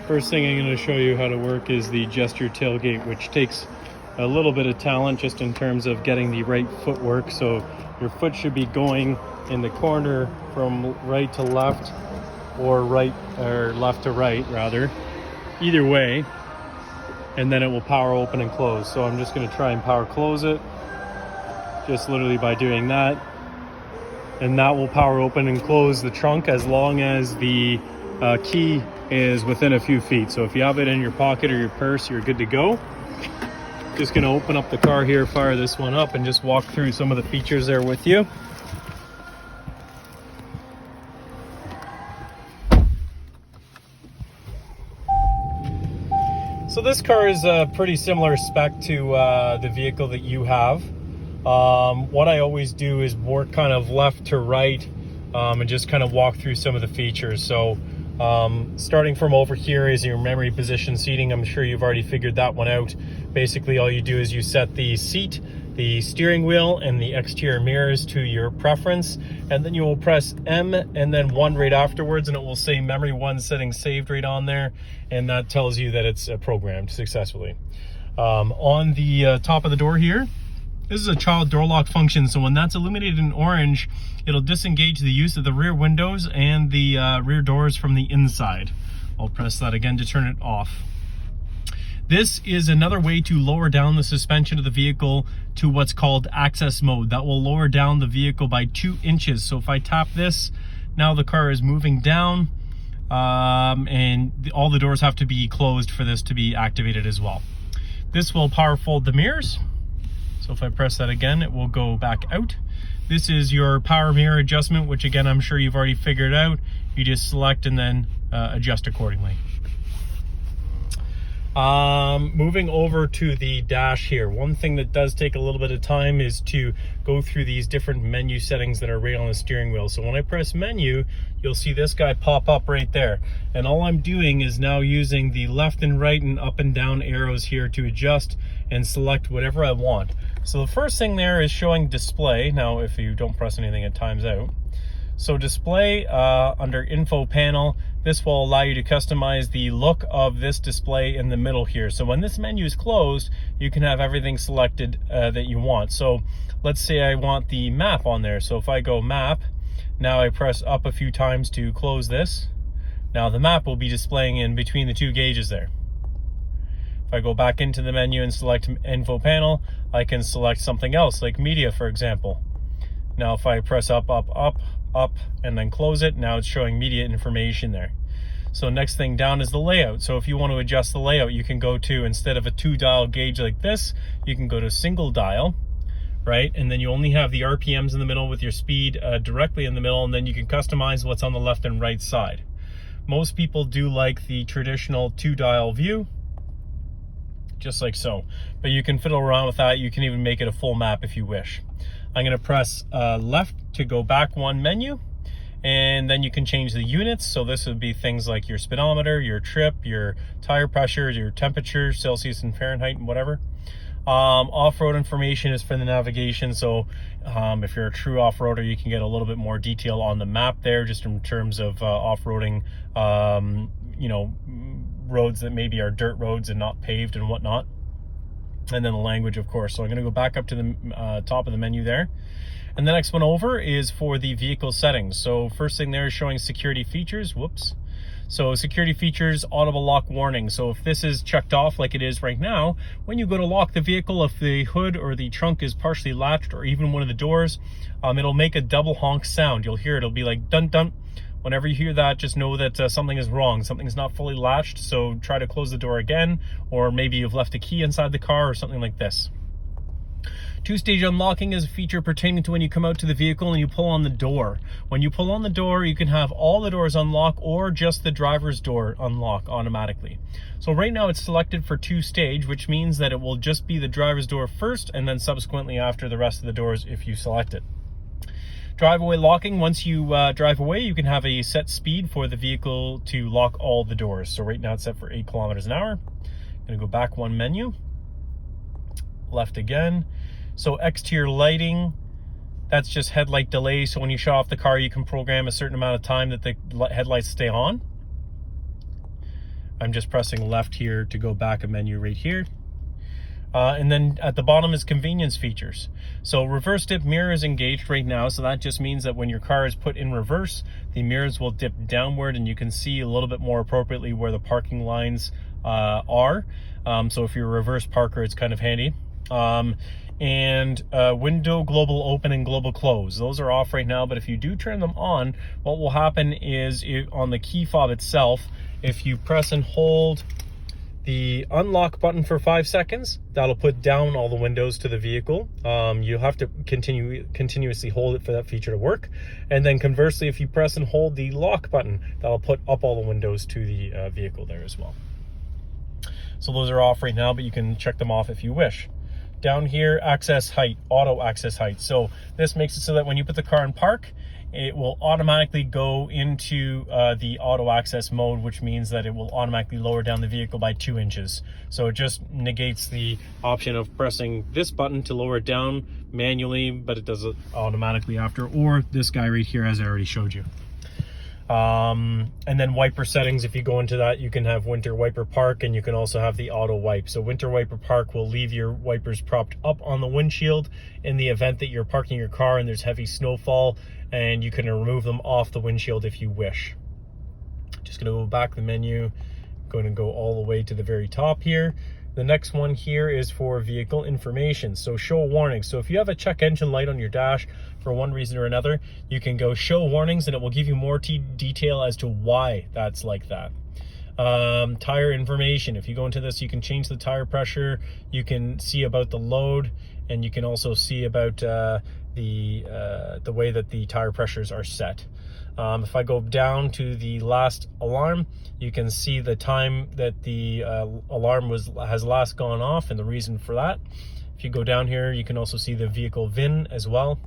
First thing I'm going to show you how to work is the gesture tailgate, which takes a little bit of talent just in terms of getting the right footwork. So your foot should be going in the corner from right to left, or left to right rather, either way, and then it will power open and close. So I'm just going to try and power close it just literally by doing that, and that will power open and close the trunk as long as the key is within a few feet. So if you have it in your pocket or your purse, you're good to go. Just going to open up the car here, fire this one up, and just walk through some of the features there with you. So this car is a pretty similar spec to the vehicle that you have. What I always do is work kind of left to right and just kind of walk through some of the features. So starting from over here is your memory position seating. I'm sure you've already figured that one out. Basically all you do is you set the seat, the steering wheel, and the exterior mirrors to your preference, and then you will press M and then 1 right afterwards, and it will say memory 1 setting saved right on there, and that tells you that it's programmed successfully. On the top of the door here, this is a child door lock function, so when that's illuminated in orange, it'll disengage the use of the rear windows and the rear doors from the inside. I'll press that again to turn it off. This is another way to lower down the suspension of the vehicle to what's called access mode. That will lower down the vehicle by 2 inches. So if I tap this, now the car is moving down, and all the doors have to be closed for this to be activated as well. This will power fold the mirrors. So if I press that again, it will go back out. This is your power mirror adjustment, which again, I'm sure you've already figured out. You just select and then adjust accordingly. Moving over to the dash here, one thing that does take a little bit of time is to go through these different menu settings that are right on the steering wheel. So when I press menu, you'll see this guy pop up right there, and all I'm doing is now using the left and right and up and down arrows here to adjust and select whatever I want. So the first thing there is showing display. Now if you don't press anything, it times out. So display under info panel, this will allow you to customize the look of this display in the middle here. So when this menu is closed, you can have everything selected that you want. So let's say I want the map on there. So if I go map, now I press up a few times to close this. Now the map will be displaying in between the 2 gauges there. If I go back into the menu and select info panel, I can select something else like media, for example. Now if I press up, and then close it, now it's showing media information there. So next thing down is the layout. So if you want to adjust the layout, you can go to, instead of a 2-dial gauge like this, you can go to single dial, right? And then you only have the RPMs in the middle with your speed directly in the middle, and then you can customize what's on the left and right side. Most people do like the traditional 2-dial view, just like so. But you can fiddle around with that. You can even make it a full map if you wish. I'm going to press left to go back 1 menu, and then you can change the units. So this would be things like your speedometer, your trip, your tire pressure, your temperature, Celsius and Fahrenheit, and whatever. Off-road information is for the navigation. So if you're a true off-roader, you can get a little bit more detail on the map there, just in terms of off-roading, you know, roads that maybe are dirt roads and not paved and whatnot. And then the language, of course. So I'm going to go back up to the top of the menu there. And the next one over is for the vehicle settings. So first thing there is showing security features. Whoops. So security features, audible lock warning. So if this is checked off like it is right now, when you go to lock the vehicle, if the hood or the trunk is partially latched, or even one of the doors, it'll make a double honk sound. You'll hear it. It'll be like dun dun. Whenever you hear that, just know that something is wrong. Something's not fully latched, so try to close the door again, or maybe you've left a key inside the car or something like this. 2-stage unlocking is a feature pertaining to when you come out to the vehicle and you pull on the door. When you pull on the door, you can have all the doors unlock or just the driver's door unlock automatically. So right now it's selected for 2-stage, which means that it will just be the driver's door first, and then subsequently after the rest of the doors if you select it. Drive-away locking, once you drive away, you can have a set speed for the vehicle to lock all the doors. So right now it's set for 8 kilometers an hour. I'm going to go back 1 menu, left again. So exterior lighting, that's just headlight delay. So when you shut off the car, you can program a certain amount of time that the headlights stay on. I'm just pressing left here to go back a menu right here. And then at the bottom is convenience features. So reverse dip mirror is engaged right now. So that just means that when your car is put in reverse, the mirrors will dip downward and you can see a little bit more appropriately where the parking lines are. So if you're a reverse parker, it's kind of handy. And window global open and global close. Those are off right now, but if you do turn them on, what will happen is on the key fob itself, if you press and hold the unlock button for 5 seconds, that'll put down all the windows to the vehicle. You'll have to continuously hold it for that feature to work. And then conversely, if you press and hold the lock button, that'll put up all the windows to the vehicle there as well. So those are off right now, but you can check them off if you wish. Down here, access height, auto access height. So this makes it so that when you put the car in park, it will automatically go into the auto access mode, which means that it will automatically lower down the vehicle by 2 inches. So it just negates the option of pressing this button to lower it down manually, but it does it automatically after, or this guy right here, as I already showed you. And then wiper settings, if you go into that, you can have winter wiper park, and you can also have the auto wipe. So winter wiper park will leave your wipers propped up on the windshield in the event that you're parking your car and there's heavy snowfall, and you can remove them off the windshield if you wish. Just going to go back the menu, going to go all the way to the very top here. The next one here is for vehicle information. So show warnings. So if you have a check engine light on your dash for one reason or another, you can go show warnings and it will give you more detail as to why that's like that. Tire information. If you go into this, you can change the tire pressure, you can see about the load, and you can also see about the way that the tire pressures are set. If I go down to the last alarm, you can see the time that the alarm has last gone off and the reason for that. If you go down here, you can also see the vehicle VIN as well.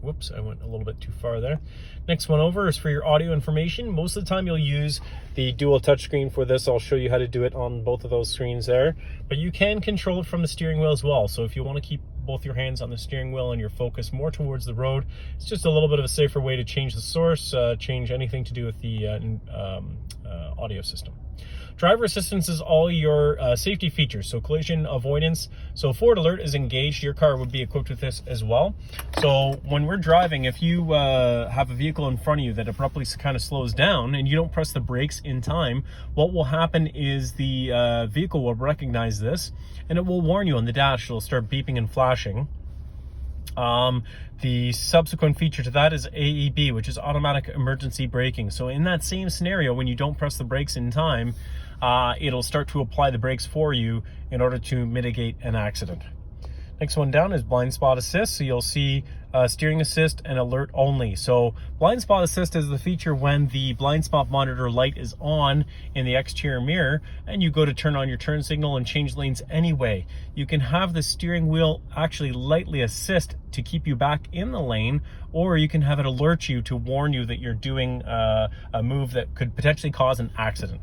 Whoops, I went a little bit too far there. Next one over is for your audio information. Most of the time you'll use the dual touchscreen for this. I'll show you how to do it on both of those screens there. But you can control it from the steering wheel as well. So if you want to keep both your hands on the steering wheel and your focus more towards the road, it's just a little bit of a safer way to change the source, change anything to do with the audio system. Driver assistance is all your safety features, so collision avoidance. So forward alert is engaged. Your car would be equipped with this as well. So when we're driving, if you have a vehicle in front of you that abruptly kind of slows down and you don't press the brakes in time, what will happen is the vehicle will recognize this and it will warn you on the dash. It'll start beeping and flashing. The subsequent feature to that is AEB, which is automatic emergency braking. So in that same scenario, when you don't press the brakes in time, it'll start to apply the brakes for you in order to mitigate an accident. Next one down is blind spot assist. So you'll see steering assist and alert only. So blind spot assist is the feature when the blind spot monitor light is on in the exterior mirror and you go to turn on your turn signal and change lanes anyway. You can have the steering wheel actually lightly assist to keep you back in the lane, or you can have it alert you to warn you that you're doing a move that could potentially cause an accident.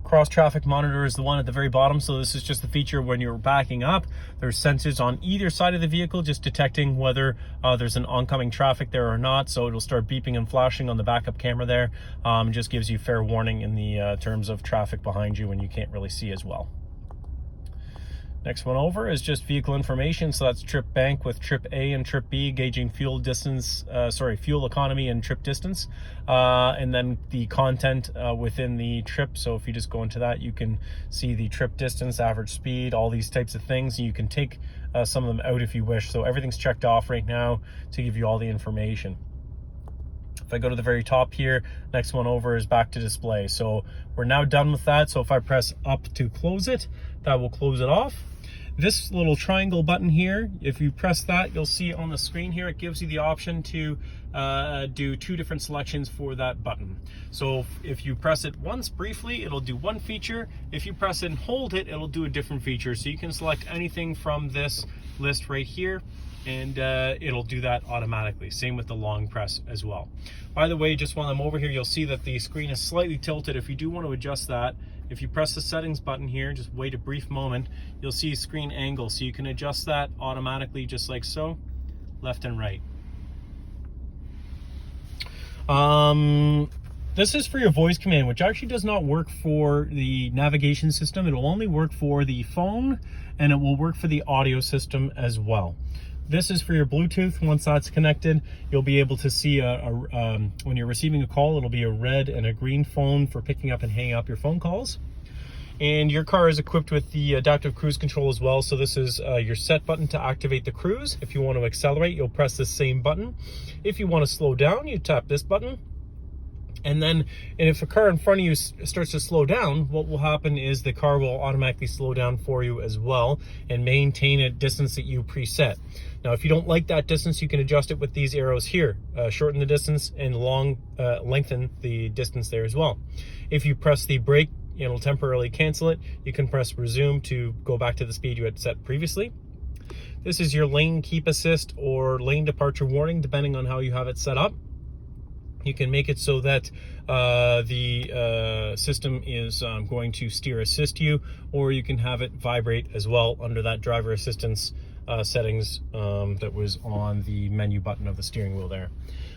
Cross traffic monitor is the one at the very bottom. So this is just the feature when you're backing up. There's sensors on either side of the vehicle just detecting whether there's an oncoming traffic there or not. So it'll start beeping and flashing on the backup camera there. It just gives you fair warning in the terms of traffic behind you when you can't really see as well. Next one over is just vehicle information. So that's trip bank with trip A and trip B, gauging fuel distance, fuel economy and trip distance. And then the content within the trip. So if you just go into that, you can see the trip distance, average speed, all these types of things. You can take some of them out if you wish. So everything's checked off right now to give you all the information. If I go to the very top here, next one over is back to display. So we're now done with that. So if I press up to close it, that will close it off. This little triangle button here, if you press that, you'll see on the screen here, it gives you the option to do 2 different selections for that button. So if you press it once briefly, it'll do one feature. If you press it and hold it, it'll do a different feature. So you can select anything from this list right here, and it'll do that automatically. Same with the long press as well. By the way, just while I'm over here, you'll see that the screen is slightly tilted. If you do want to adjust that, if you press the settings button here, just wait a brief moment, you'll see screen angle. So you can adjust that automatically just like so, left and right. This is for your voice command, which actually does not work for the navigation system. It will only work for the phone, and it will work for the audio system as well. This is for your Bluetooth. Once that's connected, you'll be able to see when you're receiving a call, it'll be a red and a green phone for picking up and hanging up your phone calls. And your car is equipped with the adaptive cruise control as well. So this is your set button to activate the cruise. If you want to accelerate, you'll press the same button. If you want to slow down, you tap this button. And if a car in front of you starts to slow down, what will happen is the car will automatically slow down for you as well and maintain a distance that you preset. Now, if you don't like that distance, you can adjust it with these arrows here. Shorten the distance and lengthen the distance there as well. If you press the brake, it'll temporarily cancel it. You can press resume to go back to the speed you had set previously. This is your lane keep assist or lane departure warning, depending on how you have it set up. You can make it so that the system is going to steer assist you, or you can have it vibrate as well under that driver assistance settings that was on the menu button of the steering wheel there.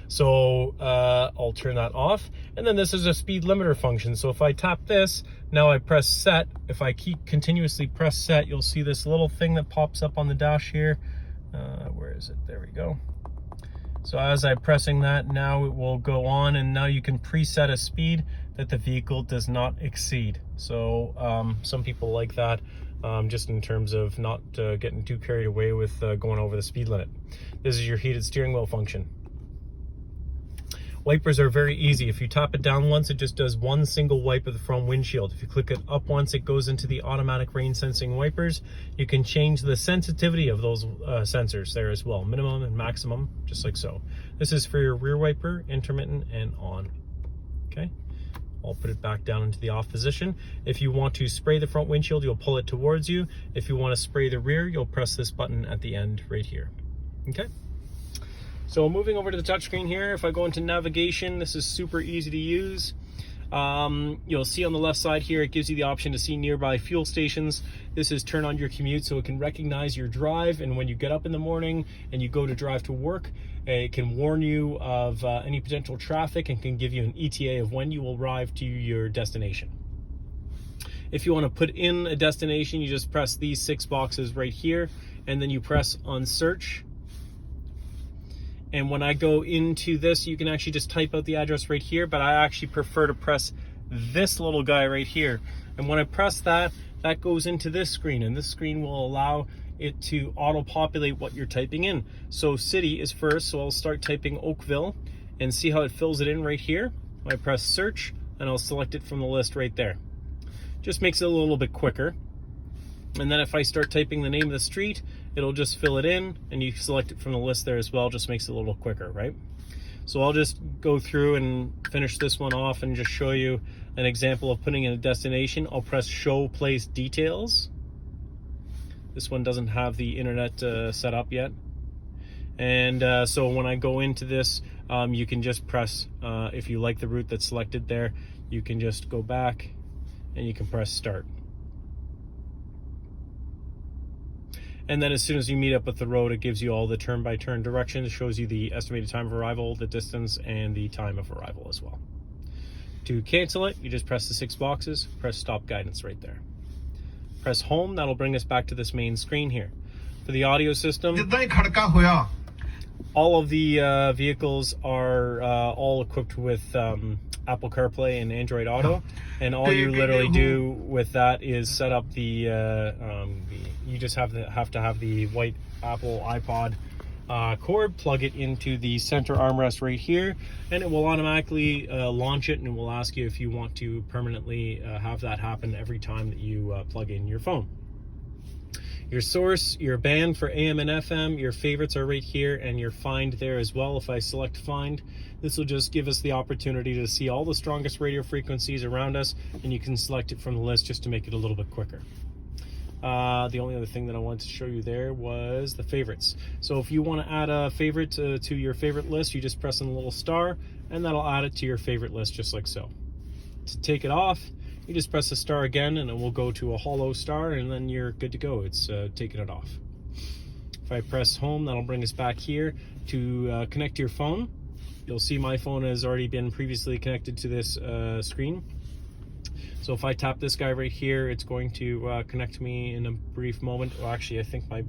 So I'll turn that off. And then this is a speed limiter function. So if I tap this, now I press set. If I keep continuously press set, you'll see this little thing that pops up on the dash here. Where is it? There we go. So as I'm pressing that, now it will go on, and now you can preset a speed that the vehicle does not exceed. So some people like that, just in terms of not getting too carried away with going over the speed limit. This is your heated steering wheel function. Wipers are very easy. If you tap it down once, it just does one single wipe of the front windshield. If you click it up once, it goes into the automatic rain sensing wipers. You can change the sensitivity of those sensors there as well, minimum and maximum, just like so. This is for your rear wiper, intermittent and on. Okay, I'll put it back down into the off position. If you want to spray the front windshield, you'll pull it towards you. If you want to spray the rear, you'll press this button at the end right here. Okay. So moving over to the touchscreen here, if I go into navigation, this is super easy to use. You'll see on the left side here, it gives you the option to see nearby fuel stations. This is turn on your commute, so it can recognize your drive, and when you get up in the morning and you go to drive to work, it can warn you of any potential traffic and can give you an ETA of when you will arrive to your destination. If you want to put in a destination, you just press these 6 boxes right here, and then you press on search. And when I go into this, you can actually just type out the address right here, but I actually prefer to press this little guy right here. And when I press that, that goes into this screen, and this screen will allow it to auto-populate what you're typing in. So city is first, so I'll start typing Oakville, and see how it fills it in right here. I press search, and I'll select it from the list right there. Just makes it a little bit quicker. And then if I start typing the name of the street, it'll just fill it in, and you select it from the list there as well. Just makes it a little quicker, right? So I'll just go through and finish this one off and just show you an example of putting in a destination. I'll press show place details. This one doesn't have the internet set up yet. And so when I go into this, you can just press, if you like the route that's selected there, you can just go back and you can press start. And then as soon as you meet up with the road, it gives you all the turn-by-turn directions. It shows you the estimated time of arrival, the distance, and the time of arrival as well. To cancel it, you just press the 6 boxes, press stop guidance right there. Press home, that'll bring us back to this main screen here. For the audio system, all of the vehicles are all equipped with Apple CarPlay and Android Auto, and all you literally do with that is set up the you just have to have the white Apple iPod cord, plug it into the center armrest right here, and it will automatically launch it, and it will ask you if you want to permanently have that happen every time that you plug in your phone. Your source, your band for AM and FM, your favorites are right here, and your find there as well. If I select find, this will just give us the opportunity to see all the strongest radio frequencies around us, and you can select it from the list just to make it a little bit quicker. The only other thing that I wanted to show you there was the favorites. So if you want to add a favorite to your favorite list, you just press on the little star, and that'll add it to your favorite list just like so. To take it off, you just press the star again, and it will go to a hollow star, and then you're good to go. It's taking it off. If I press home, that'll bring us back here to connect to your phone. you'll see my phone has already been previously connected to this screen. So if I tap this guy right here, it's going to connect me in a brief moment. Well, actually, I think my